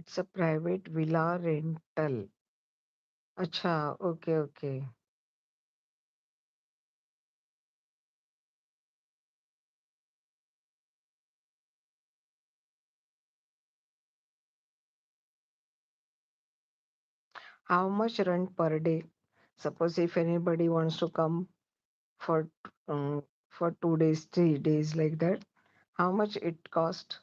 It's a private villa rental. Acha, okay, okay. How much rent per day? Suppose if anybody wants to come for 2 days, 3 days like that, how much it cost?